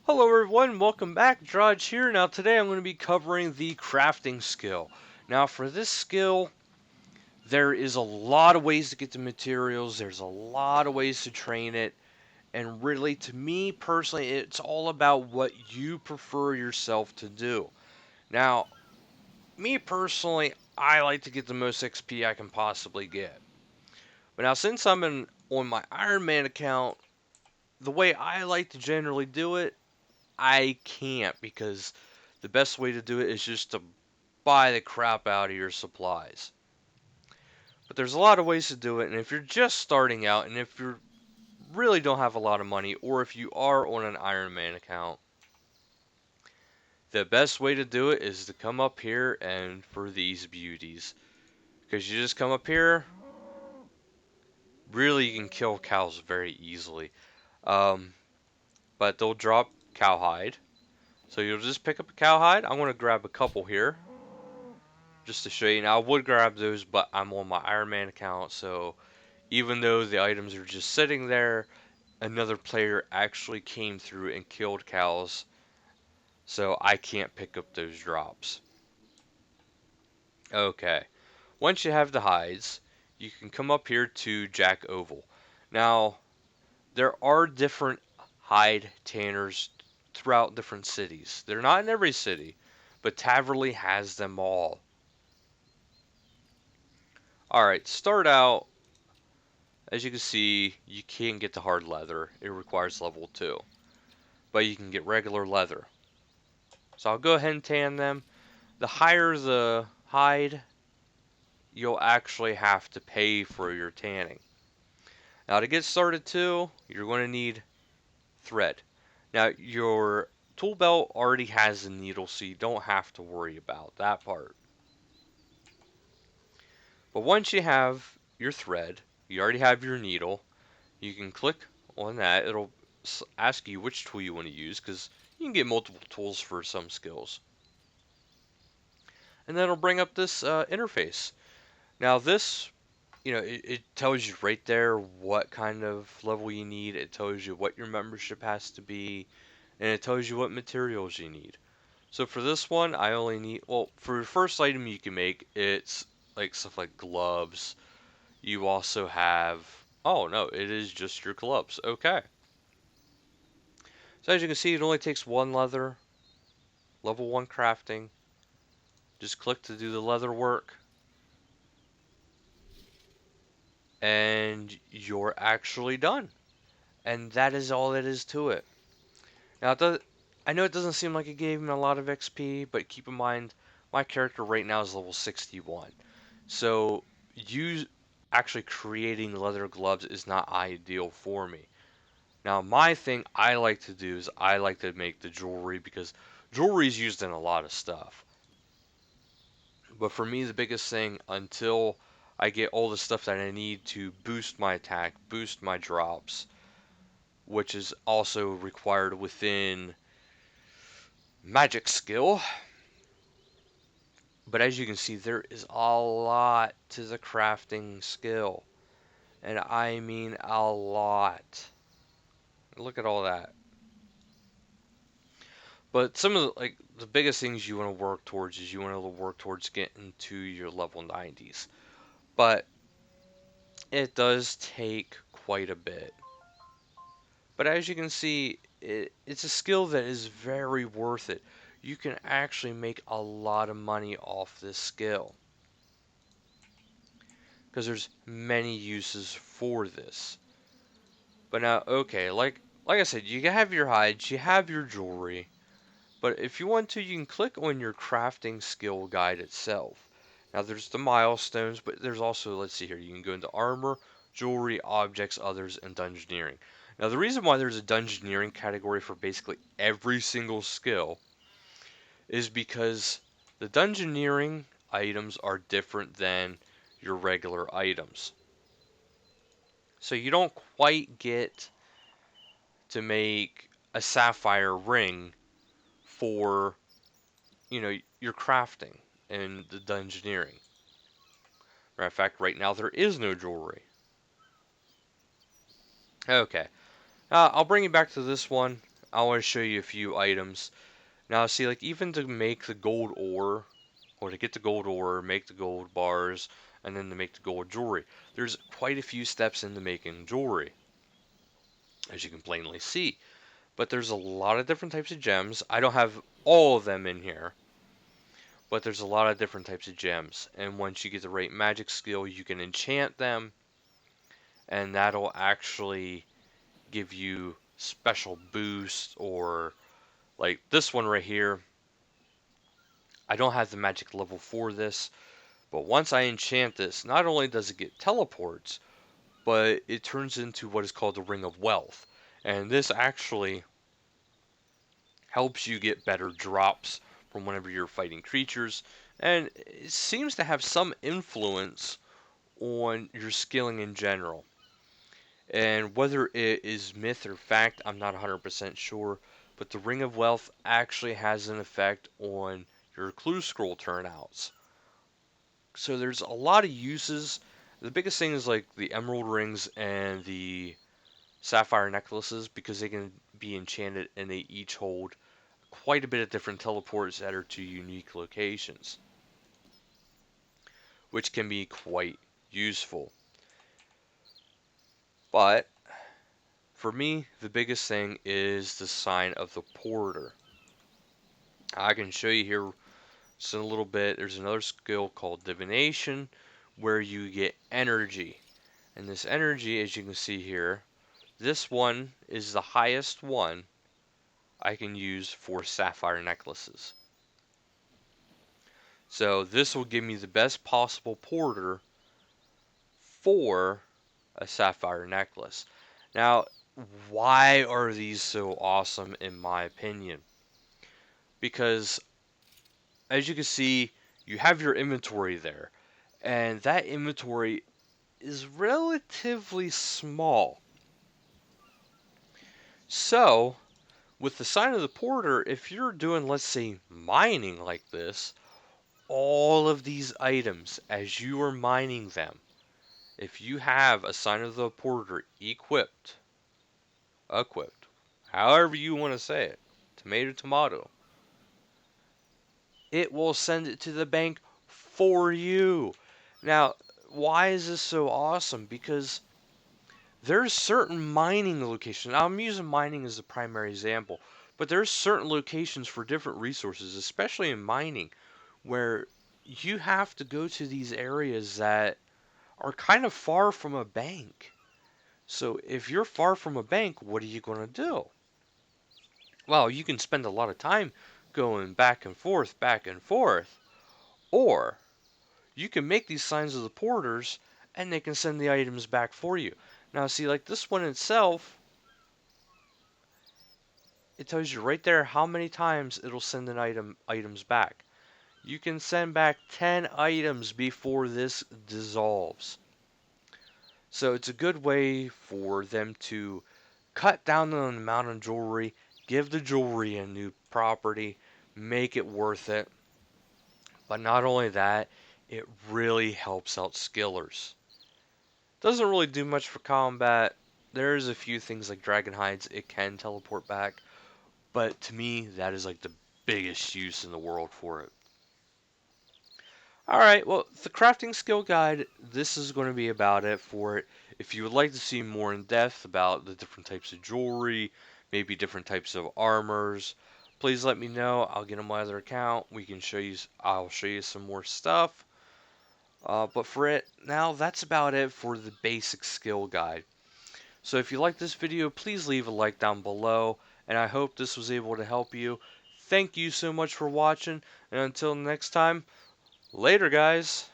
Hello everyone, welcome back. Drudge here. Now today I'm going to be covering the crafting skill. Now for this skill, there is a lot of ways to get the materials, there's a lot of ways to train it, and really to me personally, it's all about what you prefer yourself to do. Now, me personally, I like to get the most XP I can possibly get. But now since on my Iron Man account, the way I like to generally do it, I can't because the best way to do it is just to buy the crap out of your supplies. But there's a lot of ways to do it, and if you're just starting out, and if you really don't have a lot of money, or if you are on an Iron Man account, the best way to do it is to come up here and for these beauties. Because you just come up here, really you can kill cows very easily. Um, but they'll drop cowhide. So you'll just pick up a cowhide. I'm going to grab a couple here just to show you. Now, I would grab those, but I'm on my Iron Man account, so even though the items are just sitting there, another player actually came through and killed cows, so I can't pick up those drops. Okay, once you have the hides, you can come up here to Jack Oval. Now, there are different hide tanners throughout different cities. They're not in every city, but Taverley has them all. Alright, start out. As you can see, you can't get the hard leather. It requires level 2. But you can get regular leather. So I'll go ahead and tan them. The higher the hide, you'll actually have to pay for your tanning. Now to get started too, you're going to need thread. Now your tool belt already has a needle, so you don't have to worry about that part. But once you have your thread, you already have your needle, you can click on that. It'll ask you which tool you want to use because you can get multiple tools for some skills. And then it'll bring up this interface. Now this, it tells you right there what kind of level you need. It tells you what your membership has to be, and it tells you what materials you need. So for this one, I only need, well, for the first item you can make, it's like stuff like gloves. You also have, oh no, it is just your gloves. Okay. So as you can see, it only takes one leather, level 1 crafting. Just click to do the leather work, and you're actually done. And that is all it is to it. Now, I know it doesn't seem like it gave him a lot of XP, but keep in mind, my character right now is level 61. So, you actually creating leather gloves is not ideal for me. Now, my thing I like to do is I like to make the jewelry because jewelry is used in a lot of stuff. But for me, the biggest thing until I get all the stuff that I need to boost my attack, boost my drops, which is also required within magic skill. But as you can see, there is a lot to the crafting skill. And I mean a lot. Look at all that. But some of the biggest things you want to work towards is you want to work towards getting to your level 90s. But it does take quite a bit. But as you can see, it's a skill that is very worth it. You can actually make a lot of money off this skill. Because there's many uses for this. But now, okay, like I said, you have your hides, you have your jewelry. But if you want to, you can click on your crafting skill guide itself. Now there's the milestones, but there's also, let's see here, you can go into armor, jewelry, objects, others, and dungeoneering. Now the reason why there's a dungeoneering category for basically every single skill is because the dungeoneering items are different than your regular items. So you don't quite get to make a sapphire ring for, your crafting and the dungeoneering. Matter of fact, right now there is no jewelry. Okay, I'll bring you back to this one. I want to show you a few items. Now, see, like, even to make the gold ore, or to get the gold ore, make the gold bars, and then to make the gold jewelry, there's quite a few steps into making jewelry, as you can plainly see. But there's a lot of different types of gems. I don't have all of them in here, but there's a lot of different types of gems. And once you get the right magic skill, you can enchant them, and that'll actually give you special boosts, or like this one right here. I don't have the magic level for this, but once I enchant this, not only does it get teleports, but it turns into what is called the Ring of Wealth. And this actually helps you get better drops from whenever you're fighting creatures, and it seems to have some influence on your skilling in general. And whether it is myth or fact, I'm not 100% sure, but the Ring of Wealth actually has an effect on your clue scroll turnouts. So there's a lot of uses. The biggest thing is like the emerald rings and the sapphire necklaces, because they can be enchanted and they each hold quite a bit of different teleports that are to unique locations, which can be quite useful. But for me, the biggest thing is the sign of the porter. I can show you here just in a little bit. There's another skill called divination where you get energy. And this energy, as you can see here, this one is the highest one I can use for sapphire necklaces. So this will give me the best possible porter for a sapphire necklace. Now, why are these so awesome in my opinion? Because as you can see, you have your inventory there, and that inventory is relatively small. So, with the sign of the porter, if you're doing, let's say, mining like this, all of these items, as you are mining them, if you have a sign of the porter equipped, however you want to say it, tomato, tomato, it will send it to the bank for you. Now, why is this so awesome? Because there's certain mining locations. Now, I'm using mining as the primary example, but there's certain locations for different resources, especially in mining, where you have to go to these areas that are kind of far from a bank. So if you're far from a bank, what are you going to do? Well, you can spend a lot of time going back and forth, or you can make these signs of the porters and they can send the items back for you. Now, see, like this one itself, it tells you right there how many times it'll send items back. You can send back 10 items before this dissolves. So it's a good way for them to cut down on the amount of jewelry, give the jewelry a new property, make it worth it. But not only that, it really helps out skillers. Doesn't really do much for combat. There's a few things like dragon hides it can teleport back, but to me that is like the biggest use in the world for it. Alright, well, the crafting skill guide, this is going to be about it for it. If you would like to see more in depth about the different types of jewelry, maybe different types of armors, please let me know. I'll get on my other account. I'll show you some more stuff. But for it, now that's about it for the basic skill guide. So if you like this video, please leave a like down below, and I hope this was able to help you. Thank you so much for watching, and until next time, later guys!